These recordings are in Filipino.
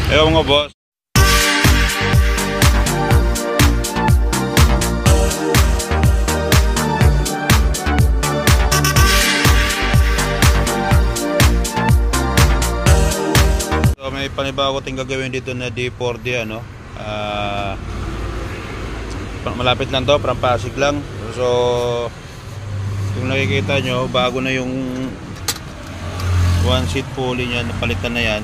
Ewan mga boss. So may panibago ting gagawin dito na D4D ano. Malapit lang to, from Pasig lang. So kung nakikita nyo, bago na yung one seat pulley niya, napalitan na yan.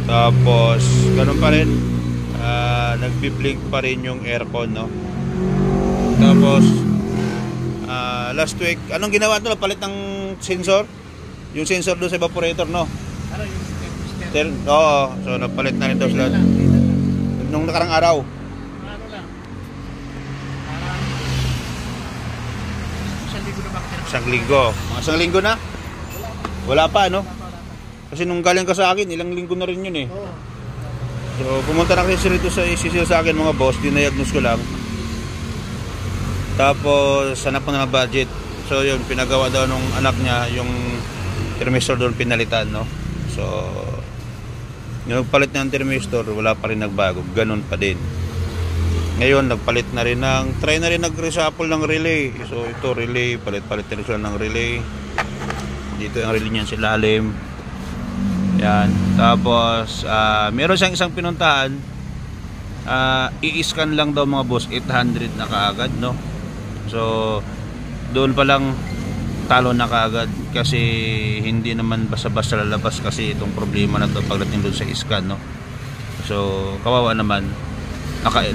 Tapos ganun pa rin, nagbi-blink pa rin yung aircon, no? Tapos last week, anong ginawa ito? Napalit ng sensor? Yung sensor doon sa evaporator, no? Ano yung Oo, so napalit na rin daw sila nung nakarang araw. Ano lang? Parang isang linggo na bakit? Isang linggo. Mga isang linggo na? Wala pa, no? Kasi nung galing ka sa akin, ilang linggo na rin yun eh. Oo. So pumunta na kasi rito sa isisil sa akin mga boss, dinayagnos ko lang. Tapos hanap ko na ng budget. So yun, pinagawa daw nung anak niya, yung thermistor doon pinalitan, no? So yung palit ng thermistor, wala pa rin nagbago, ganun pa din. Ngayon nagpalit na rin try na rin nag-reshuffle ng relay. So ito relay, palit-palit na rin sila ng relay. Dito yung relay niyan sa ilalim. Yan. Tapos meron siyang isang pinuntahan, i-scan lang daw mga boss, 800 na kaagad, no? So doon pa lang talo na kaagad, kasi hindi naman basta-basta lalabas kasi itong problema na to pagdating doon sa scan, no? So kawawa naman,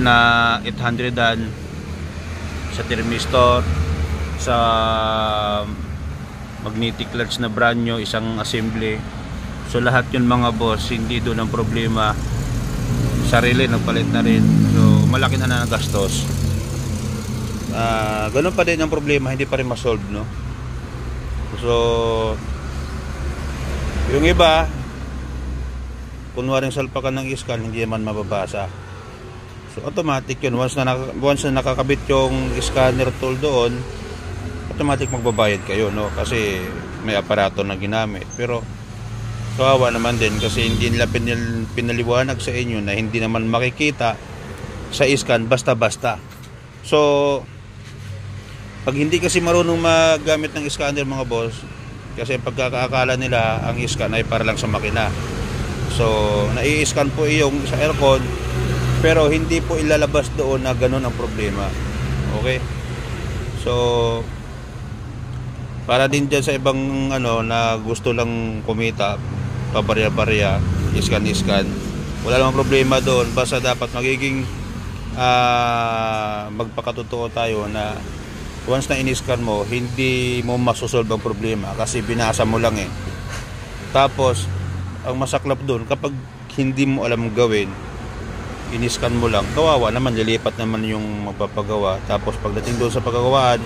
na 800an sa thermistor, sa magnetic clutch na brand new, isang assembly. So lahat yun mga boss, hindi doon ang problema. Sa relay nagpalit na rin, so malaki na nagastos. Ganun pa din ang problema, hindi pa rin masolve, no? So yung iba, kunwaring salpakan ng scan, hindi naman mababasa. So automatic yun, once na nakakabit yung scanner tool doon, automatic magbabayad kayo, no? Kasi may aparato na ginamit. Pero kawawa naman din kasi hindi nila pinaliwanag sa inyo na hindi naman makikita sa scan basta-basta. So pag hindi kasi marunong magamit ng scanner mga boss, kasi pagkakaakala nila ang scan ay para lang sa makina. So nai-scan po yung sa aircon, pero hindi po ilalabas doon na ganun ang problema. Okay? So para din dyan sa ibang na gusto lang kumita, pabarya-barya, scan, wala namang problema doon. Basta dapat magiging magpakatotoo tayo na once na in-scan mo, hindi mo masusolve ang problema kasi binasa mo lang eh. Tapos ang masaklap doon, kapag hindi mo alam gawin, in-scan mo lang, kawawa naman, lilipat naman yung magpapagawa. Tapos pagdating doon sa paggagawaan,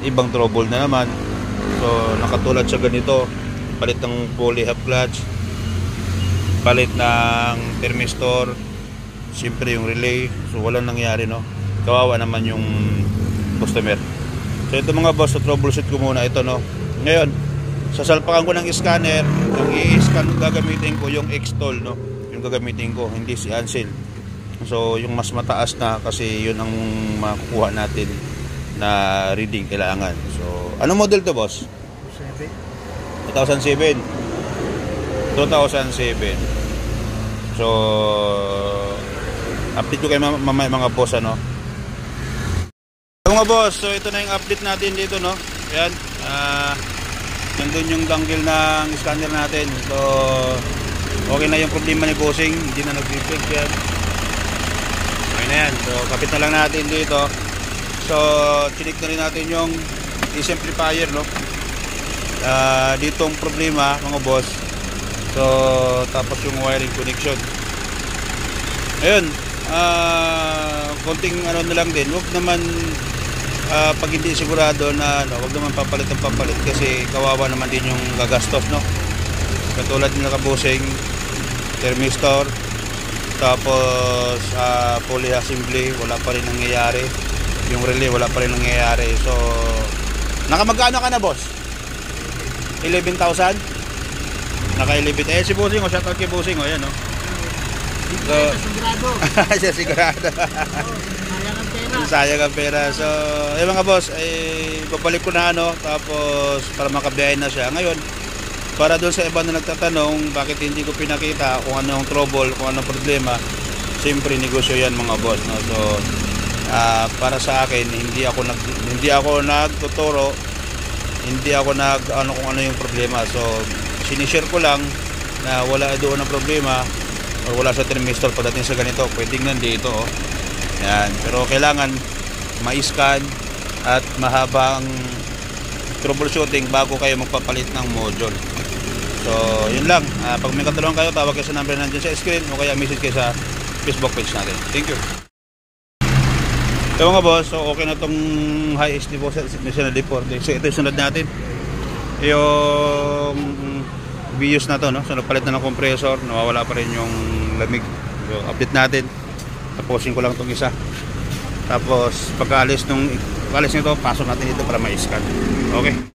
ibang trouble na naman. So nakatulad sa ganito, palit ng pulley half clutch, palit ng thermistor, siyempre yung relay. So walang nangyari, no? Kawawa naman yung customer. So ito mga boss, so troubleshoot ko muna ito, no? Ngayon, sasalpakan ko ng scanner. Ang i-scan gagamitin ko yung X-Tool, no? Yung gagamitin ko, hindi si Ansel. So yung mas mataas na, kasi yun ang makukuha natin na reading kailangan. So ano model to boss? 2007. 2007. So update ko kayo mamaya mga boss, ano? So mga boss, so ito na yung update natin dito, no? Ayan, nandun yung dangle ng scanner natin. So okay na yung problema ni bossing, hindi na nag-reflect yan. Okay na yan, so kapit na lang natin dito. So chinik na rin natin yung amplifier, no? Dito ang problema mga boss. So tapos yung wiring connection. Ayun, konting na lang din. Huwag naman pag hindi sigurado na huwag naman papalit kasi kawawa naman din yung gagastos, no? Katulad nila kabusing thermistor, tapos pulley assembly, wala pa rin nangyayari. Yung relay, wala pa rin nangyayari. So nakamagkano ka na boss? 11,000? Naka 11. Si bossing, shoutout kay bossing, ayan, no? Dito So, tayo sa sigurado. siya sigurado. Sayang ang pera. Sayang ang pera. So, mga boss, babalik ko na tapos para makabiyahin na siya. Ngayon, para doon sa iba na nagtatanong, bakit hindi ko pinakita kung anong trouble, kung anong problema, siyempre negosyo yan mga boss, no? So, para sa akin, hindi ako nagtuturo, hindi ako kung ano yung problema. So, sinishare ko lang na wala doon ang problema o wala sa trimester pagdating sa ganito, pwedeng nandito, oh. Yan. Pero kailangan ma-scan at mahaba ang troubleshooting bago kayo magpapalit ng module. So, yun lang. Pag may katanungan kayo, tawag kayo sa number nandiyan sa screen o kaya message kayo sa Facebook page natin. Thank you. So mga boss, so okay na itong high HD po sa National Deporte. So ito yung sunod natin. Yung VIOS na to, no? So nagpalit na ng compressor, nawawala pa rin yung lamig. So update natin. Tapusin ko lang itong isa. Tapos pagkaalis nito, pasok natin dito para ma-scan. Okay.